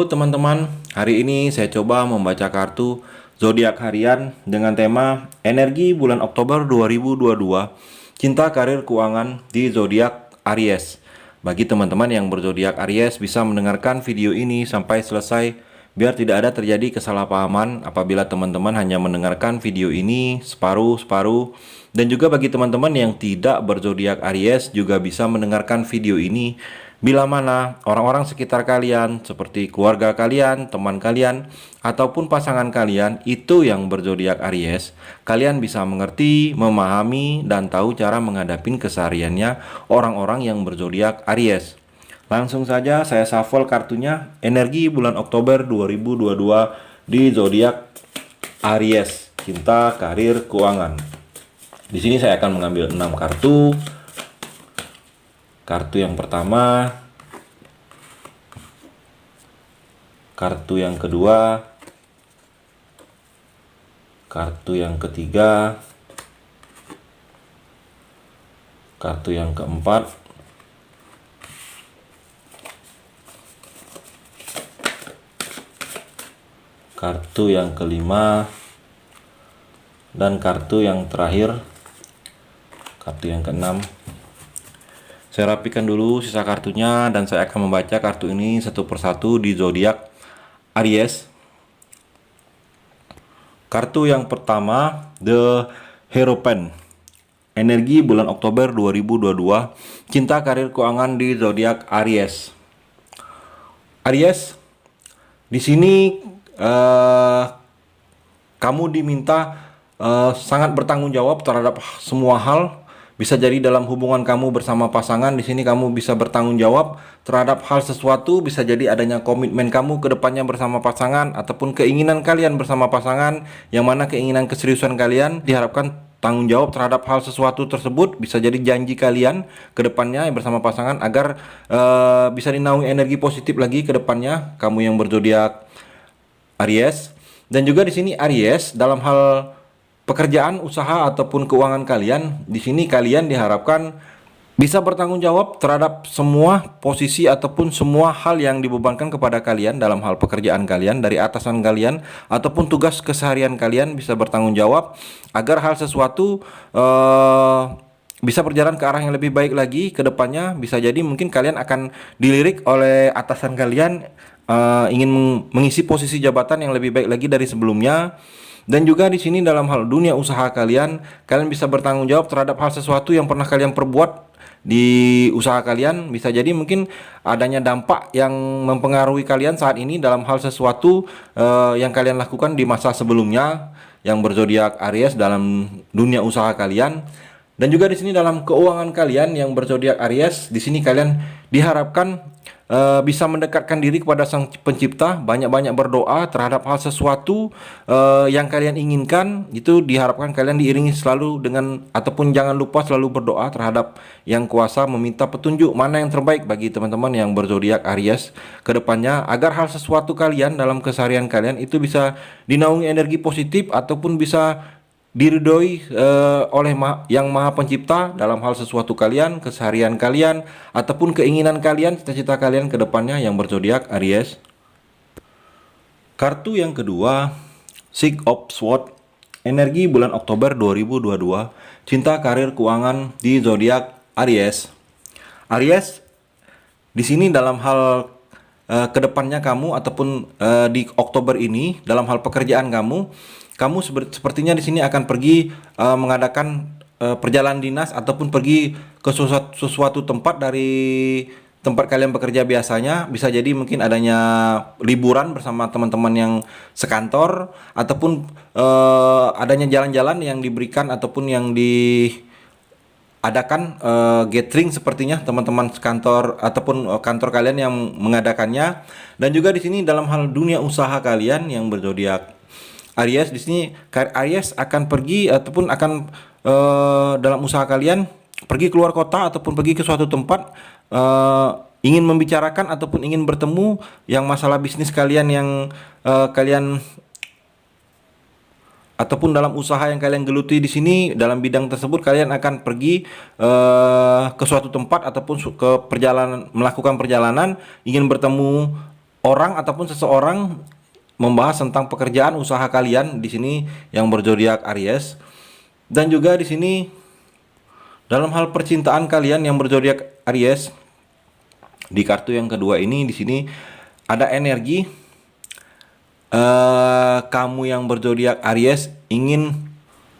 teman-teman, hari ini saya coba membaca kartu zodiak harian dengan tema energi bulan Oktober 2022, cinta, karir, keuangan di zodiak Aries. Bagi teman-teman yang berzodiak Aries bisa mendengarkan video ini sampai selesai biar tidak ada terjadi kesalahpahaman apabila teman-teman hanya mendengarkan video ini separuh-separuh. Dan juga bagi teman-teman yang tidak berzodiak Aries juga bisa mendengarkan video ini bila mana orang-orang sekitar kalian seperti keluarga kalian, teman kalian, ataupun pasangan kalian itu yang berzodiak Aries, kalian bisa mengerti, memahami, dan tahu cara menghadapi kesehariannya orang-orang yang berzodiak Aries. Langsung saja saya shuffle kartunya energi bulan Oktober 2022 di zodiak Aries, cinta, karir, keuangan. Di sini saya akan mengambil 6 kartu. Kartu yang pertama, kartu yang kedua, kartu yang ketiga, kartu yang keempat, kartu yang kelima, dan kartu yang terakhir, kartu yang keenam. Saya rapikan dulu sisa kartunya dan saya akan membaca kartu ini satu persatu di zodiak Aries. Kartu yang pertama, The Hierophant. Energi bulan Oktober 2022, cinta, karir, keuangan di zodiak Aries. Aries, di sini kamu diminta sangat bertanggung jawab terhadap semua hal. Bisa jadi dalam hubungan kamu bersama pasangan, di sini kamu bisa bertanggung jawab terhadap hal sesuatu, bisa jadi adanya komitmen kamu ke depannya bersama pasangan ataupun keinginan kalian bersama pasangan, yang mana keinginan keseriusan kalian diharapkan tanggung jawab terhadap hal sesuatu tersebut, bisa jadi janji kalian ke depannya bersama pasangan agar bisa dinaungi energi positif lagi ke depannya kamu yang berzodiak Aries. Dan juga di sini Aries dalam hal pekerjaan, usaha ataupun keuangan kalian, di sini kalian diharapkan bisa bertanggung jawab terhadap semua posisi ataupun semua hal yang dibebankan kepada kalian dalam hal pekerjaan kalian dari atasan kalian ataupun tugas keseharian kalian, bisa bertanggung jawab agar hal sesuatu bisa berjalan ke arah yang lebih baik lagi ke depannya. Bisa jadi mungkin kalian akan dilirik oleh atasan kalian, ingin mengisi posisi jabatan yang lebih baik lagi dari sebelumnya. Dan juga di sini dalam hal dunia usaha kalian, kalian bisa bertanggung jawab terhadap hal sesuatu yang pernah kalian perbuat di usaha kalian. Bisa jadi mungkin adanya dampak yang mempengaruhi kalian saat ini dalam hal sesuatu yang kalian lakukan di masa sebelumnya yang berzodiak Aries dalam dunia usaha kalian. Dan juga di sini dalam keuangan kalian yang berzodiak Aries, di sini kalian diharapkan bisa mendekatkan diri kepada Sang Pencipta, banyak-banyak berdoa terhadap hal sesuatu yang kalian inginkan. Itu diharapkan kalian diiringi selalu dengan, ataupun jangan lupa selalu berdoa terhadap Yang Kuasa, meminta petunjuk mana yang terbaik bagi teman-teman yang berzodiak Aries ke depannya, agar hal sesuatu kalian dalam keseharian kalian itu bisa dinaungi energi positif ataupun bisa diridhoi oleh Yang Maha Pencipta dalam hal sesuatu kalian, keseharian kalian, ataupun keinginan kalian, cita-cita kalian ke depannya yang berzodiak Aries. Kartu yang kedua, Six of Swords. Energi bulan Oktober 2022, cinta, karir, keuangan di zodiak Aries. Aries, di sini dalam hal kedepannya kamu ataupun di Oktober ini dalam hal pekerjaan kamu sepertinya di sini akan pergi mengadakan perjalanan dinas ataupun pergi ke sesuatu tempat dari tempat kalian bekerja biasanya. Bisa jadi mungkin adanya liburan bersama teman-teman yang sekantor, ataupun adanya jalan-jalan yang diberikan ataupun yang diadakan gathering sepertinya teman-teman sekantor ataupun kantor kalian yang mengadakannya. Dan juga di sini dalam hal dunia usaha kalian yang berzodiak Aries, di sini Aries akan pergi ataupun akan dalam usaha kalian pergi keluar kota ataupun pergi ke suatu tempat, ingin membicarakan ataupun ingin bertemu yang masalah bisnis kalian yang kalian ataupun dalam usaha yang kalian geluti. Di sini dalam bidang tersebut kalian akan pergi ke suatu tempat ataupun ke perjalanan, melakukan perjalanan, ingin bertemu orang ataupun seseorang membahas tentang pekerjaan usaha kalian di sini yang berzodiak Aries. Dan juga di sini dalam hal percintaan kalian yang berzodiak Aries, di kartu yang kedua ini di sini ada energi kamu yang berzodiak Aries ingin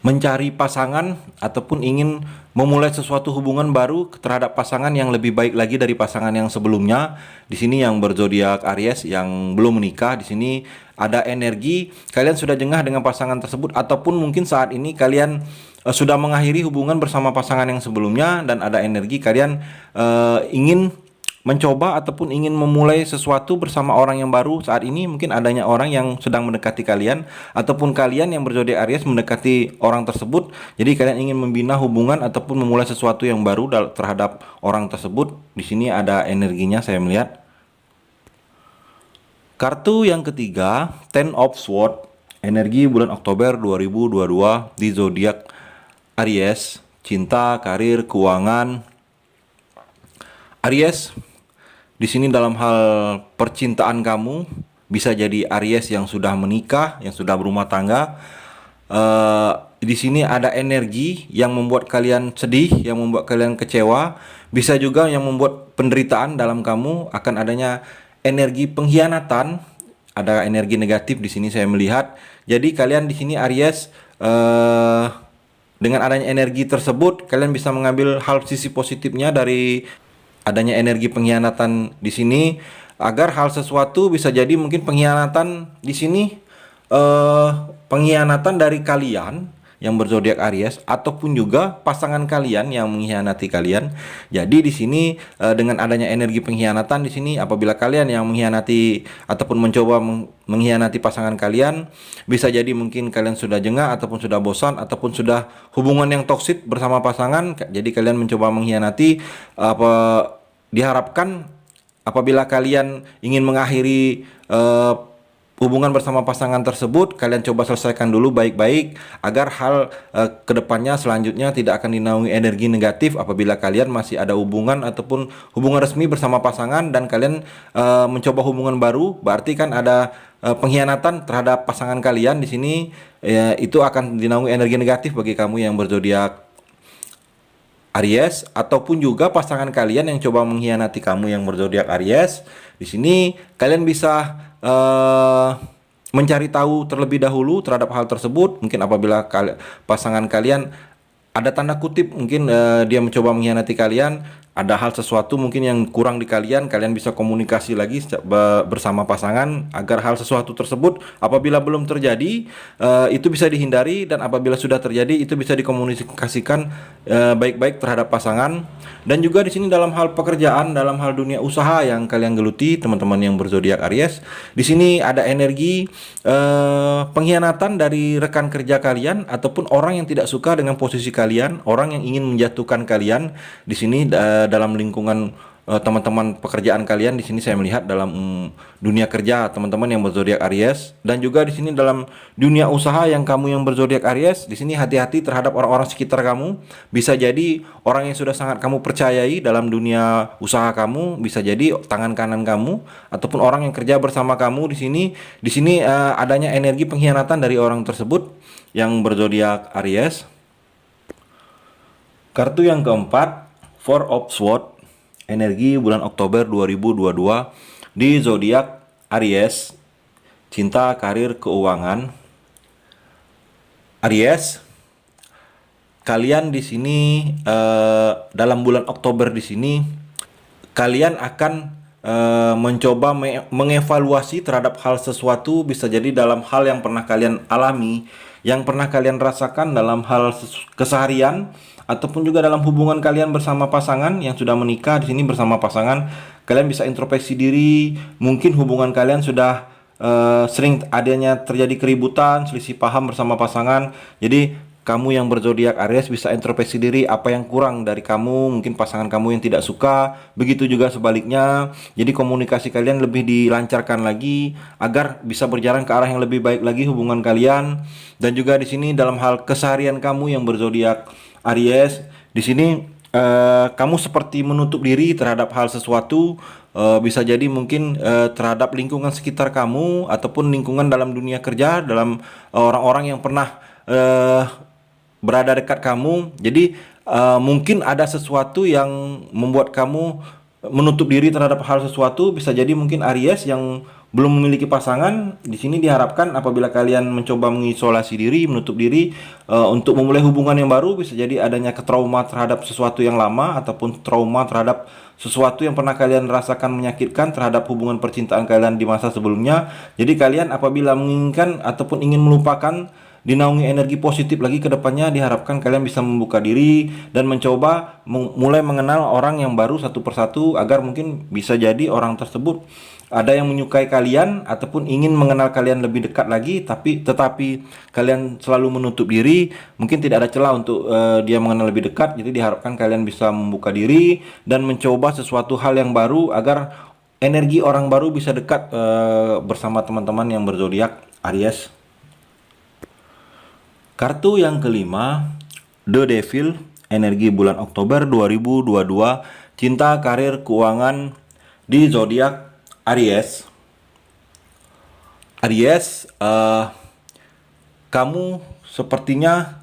mencari pasangan ataupun ingin memulai sesuatu hubungan baru terhadap pasangan yang lebih baik lagi dari pasangan yang sebelumnya. Di sini yang berzodiak Aries yang belum menikah, di sini ada energi kalian sudah jengah dengan pasangan tersebut ataupun mungkin saat ini kalian sudah mengakhiri hubungan bersama pasangan yang sebelumnya, dan ada energi kalian ingin mencoba ataupun ingin memulai sesuatu bersama orang yang baru. Saat ini mungkin adanya orang yang sedang mendekati kalian ataupun kalian yang berzodiak Aries mendekati orang tersebut. Jadi kalian ingin membina hubungan ataupun memulai sesuatu yang baru terhadap orang tersebut. Di sini ada energinya saya melihat. Kartu yang ketiga, Ten of Swords, energi bulan Oktober 2022 di zodiak Aries, cinta, karir, keuangan. Aries, di sini dalam hal percintaan kamu bisa jadi Aries yang sudah menikah, yang sudah berumah tangga. Di sini ada energi yang membuat kalian sedih, yang membuat kalian kecewa. Bisa juga yang membuat penderitaan dalam kamu, akan adanya energi pengkhianatan. Ada energi negatif di sini saya melihat. Jadi kalian di sini Aries, dengan adanya energi tersebut kalian bisa mengambil hal sisi positifnya dari adanya energi pengkhianatan di sini, agar hal sesuatu bisa jadi mungkin pengkhianatan di sini pengkhianatan dari kalian yang berzodiak Aries ataupun juga pasangan kalian yang mengkhianati kalian. Jadi di sini dengan adanya energi pengkhianatan di sini, apabila kalian yang mengkhianati ataupun mencoba mengkhianati pasangan kalian, bisa jadi mungkin kalian sudah jengah ataupun sudah bosan ataupun sudah hubungan yang toksik bersama pasangan. Jadi kalian mencoba mengkhianati. Diharapkan apabila kalian ingin mengakhiri hubungan bersama pasangan tersebut, kalian coba selesaikan dulu baik-baik agar hal kedepannya selanjutnya tidak akan dinaungi energi negatif. Apabila kalian masih ada hubungan ataupun hubungan resmi bersama pasangan dan kalian mencoba hubungan baru, berarti kan ada pengkhianatan terhadap pasangan kalian di sini. Itu akan dinaungi energi negatif bagi kamu yang berzodiak Aries, ataupun juga pasangan kalian yang coba mengkhianati kamu yang berzodiak Aries. Di sini kalian bisa mencari tahu terlebih dahulu terhadap hal tersebut. Mungkin apabila pasangan kalian ada tanda kutip mungkin dia mencoba mengkhianati kalian, ada hal sesuatu mungkin yang kurang di kalian, kalian bisa komunikasi lagi bersama pasangan agar hal sesuatu tersebut apabila belum terjadi itu bisa dihindari, dan apabila sudah terjadi itu bisa dikomunikasikan baik-baik terhadap pasangan. Dan juga di sini dalam hal pekerjaan, dalam hal dunia usaha yang kalian geluti, teman-teman yang berzodiak Aries, di sini ada energi pengkhianatan dari rekan kerja kalian ataupun orang yang tidak suka dengan posisi kalian, orang yang ingin menjatuhkan kalian. Di sini dalam lingkungan teman-teman pekerjaan kalian, di sini saya melihat dalam dunia kerja teman-teman yang berzodiak Aries, dan juga di sini dalam dunia usaha yang kamu yang berzodiak Aries, di sini hati-hati terhadap orang-orang sekitar kamu. Bisa jadi orang yang sudah sangat kamu percayai dalam dunia usaha kamu, bisa jadi tangan kanan kamu ataupun orang yang kerja bersama kamu. Di sini adanya energi pengkhianatan dari orang tersebut yang berzodiak Aries. Kartu yang keempat, Four of Swords, energi bulan Oktober 2022 di zodiak Aries, cinta, karir, keuangan. Aries, kalian di sini dalam bulan Oktober di sini kalian akan mencoba mengevaluasi terhadap hal sesuatu. Bisa jadi dalam hal yang pernah kalian alami, yang pernah kalian rasakan dalam hal keseharian, ataupun juga dalam hubungan kalian bersama pasangan yang sudah menikah. Di sini bersama pasangan kalian bisa introspeksi diri. Mungkin hubungan kalian sudah sering adanya terjadi keributan, selisih paham bersama pasangan. Jadi kamu yang berzodiak Aries bisa introspeksi diri, apa yang kurang dari kamu, mungkin pasangan kamu yang tidak suka, begitu juga sebaliknya. Jadi komunikasi kalian lebih dilancarkan lagi agar bisa berjalan ke arah yang lebih baik lagi hubungan kalian. Dan juga di sini dalam hal keseharian kamu yang berzodiak Aries, di sini kamu seperti menutup diri terhadap hal sesuatu, bisa jadi mungkin terhadap lingkungan sekitar kamu ataupun lingkungan dalam dunia kerja, dalam orang-orang yang pernah berada dekat kamu. Jadi mungkin ada sesuatu yang membuat kamu menutup diri terhadap hal sesuatu. Bisa jadi mungkin Aries yang belum memiliki pasangan. Di sini diharapkan apabila kalian mencoba mengisolasi diri, menutup diri untuk memulai hubungan yang baru, bisa jadi adanya trauma terhadap sesuatu yang lama ataupun trauma terhadap sesuatu yang pernah kalian rasakan menyakitkan terhadap hubungan percintaan kalian di masa sebelumnya. Jadi kalian apabila menginginkan ataupun ingin melupakan, dinaungi energi positif lagi ke depannya, diharapkan kalian bisa membuka diri dan mencoba mulai mengenal orang yang baru satu persatu, agar mungkin bisa jadi orang tersebut ada yang menyukai kalian ataupun ingin mengenal kalian lebih dekat lagi, tetapi kalian selalu menutup diri, mungkin tidak ada celah untuk dia mengenal lebih dekat. Jadi diharapkan kalian bisa membuka diri dan mencoba sesuatu hal yang baru agar energi orang baru bisa dekat bersama teman-teman yang berzodiak Aries. Kartu yang kelima, The Devil, energi bulan Oktober 2022, cinta, karir, keuangan di zodiak Aries. Aries, kamu sepertinya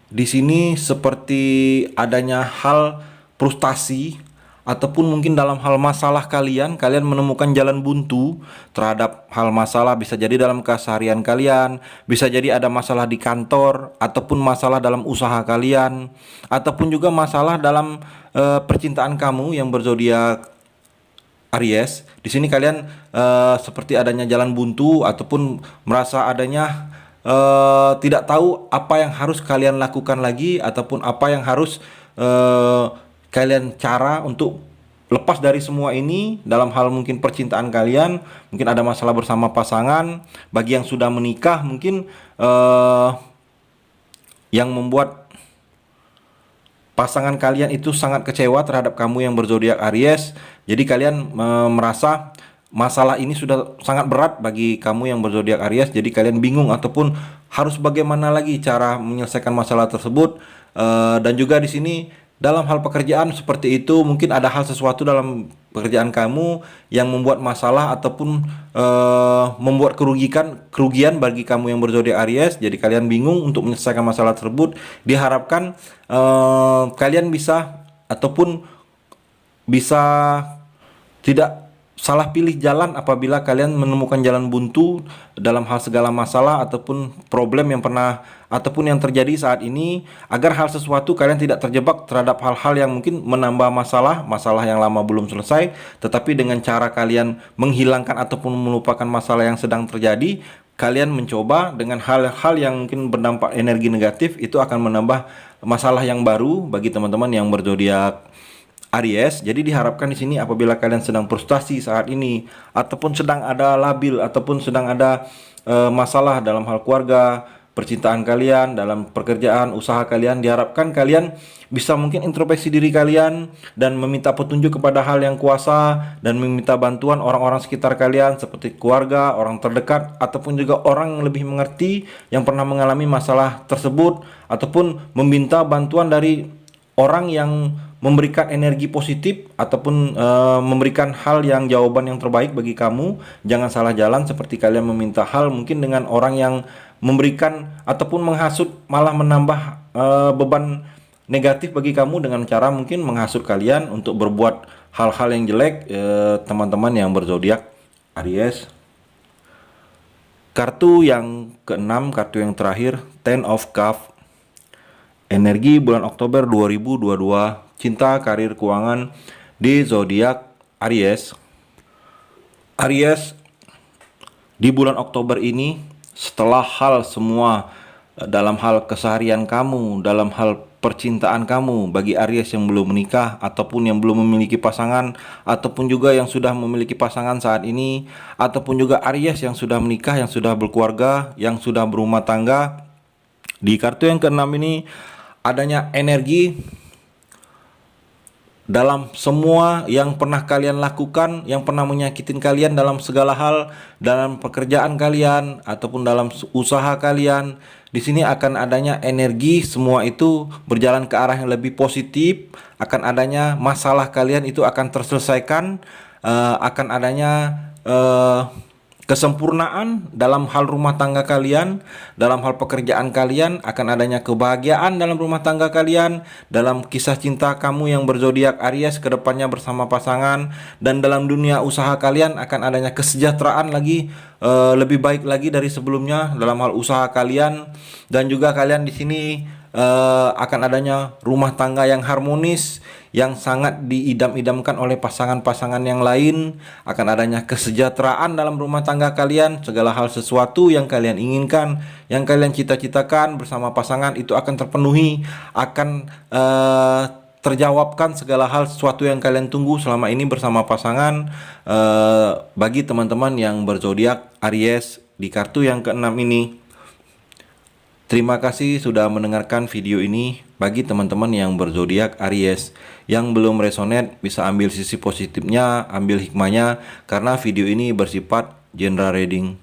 di sini seperti adanya hal frustasi ataupun mungkin dalam hal masalah kalian menemukan jalan buntu terhadap hal masalah. Bisa jadi dalam keseharian kalian, bisa jadi ada masalah di kantor ataupun masalah dalam usaha kalian, ataupun juga masalah dalam percintaan kamu yang berzodiak Aries. Di sini kalian seperti adanya jalan buntu ataupun merasa adanya tidak tahu apa yang harus kalian lakukan lagi ataupun apa yang harus kalian cara untuk lepas dari semua ini. Dalam hal mungkin percintaan kalian, mungkin ada masalah bersama pasangan. Bagi yang sudah menikah, mungkin yang membuat pasangan kalian itu sangat kecewa terhadap kamu yang berzodiak Aries. Jadi kalian merasa masalah ini sudah sangat berat bagi kamu yang berzodiak Aries. Jadi kalian bingung ataupun harus bagaimana lagi cara menyelesaikan masalah tersebut. Dan juga di sini dalam hal pekerjaan seperti itu, mungkin ada hal sesuatu dalam pekerjaan kamu yang membuat masalah ataupun membuat kerugian bagi kamu yang berzodiak Aries. Jadi kalian bingung untuk menyelesaikan masalah tersebut. Diharapkan kalian bisa ataupun bisa tidak salah pilih jalan apabila kalian menemukan jalan buntu dalam hal segala masalah ataupun problem yang pernah ataupun yang terjadi saat ini, agar hal sesuatu kalian tidak terjebak terhadap hal-hal yang mungkin menambah masalah yang lama belum selesai, tetapi dengan cara kalian menghilangkan ataupun melupakan masalah yang sedang terjadi, kalian mencoba dengan hal-hal yang mungkin berdampak energi negatif, itu akan menambah masalah yang baru bagi teman-teman yang berzodiak Aries. Jadi diharapkan di sini apabila kalian sedang frustasi saat ini ataupun sedang ada labil ataupun sedang ada masalah dalam hal keluarga, percintaan kalian, dalam pekerjaan, usaha kalian, diharapkan kalian bisa mungkin introspeksi diri kalian dan meminta petunjuk kepada hal yang kuasa dan meminta bantuan orang-orang sekitar kalian seperti keluarga, orang terdekat ataupun juga orang yang lebih mengerti yang pernah mengalami masalah tersebut, ataupun meminta bantuan dari orang yang memberikan energi positif ataupun memberikan hal yang jawaban yang terbaik bagi kamu. Jangan salah jalan seperti kalian meminta hal mungkin dengan orang yang memberikan ataupun menghasut, malah menambah beban negatif bagi kamu dengan cara mungkin menghasut kalian untuk berbuat hal-hal yang jelek. Teman-teman yang berzodiak Aries. Kartu yang keenam, kartu yang terakhir, Ten of Cups, energi bulan Oktober 2022, cinta, karir, keuangan di zodiak Aries. Aries, di bulan Oktober ini, setelah hal semua dalam hal keseharian kamu, dalam hal percintaan kamu, bagi Aries yang belum menikah ataupun yang belum memiliki pasangan, ataupun juga yang sudah memiliki pasangan saat ini, ataupun juga Aries yang sudah menikah, yang sudah berkeluarga, yang sudah berumah tangga, di kartu yang keenam ini adanya energi dalam semua yang pernah kalian lakukan, yang pernah menyakitin kalian dalam segala hal, dalam pekerjaan kalian ataupun dalam usaha kalian. Di sini akan adanya energi semua itu berjalan ke arah yang lebih positif, akan adanya masalah kalian itu akan terselesaikan akan adanya kesempurnaan dalam hal rumah tangga kalian, dalam hal pekerjaan kalian, akan adanya kebahagiaan dalam rumah tangga kalian, dalam kisah cinta kamu yang berzodiak Aries ke depannya bersama pasangan, dan dalam dunia usaha kalian akan adanya kesejahteraan lagi, lebih baik lagi dari sebelumnya dalam hal usaha kalian. Dan juga kalian di sini akan adanya rumah tangga yang harmonis, yang sangat diidam-idamkan oleh pasangan-pasangan yang lain. Akan adanya kesejahteraan dalam rumah tangga kalian, segala hal sesuatu yang kalian inginkan, yang kalian cita-citakan bersama pasangan itu akan terpenuhi, akan terjawabkan segala hal sesuatu yang kalian tunggu selama ini bersama pasangan. Bagi teman-teman yang berzodiak Aries di kartu yang keenam ini, terima kasih sudah mendengarkan video ini. Bagi teman-teman yang berzodiak Aries yang belum resonate, bisa ambil sisi positifnya, ambil hikmahnya, karena video ini bersifat general reading.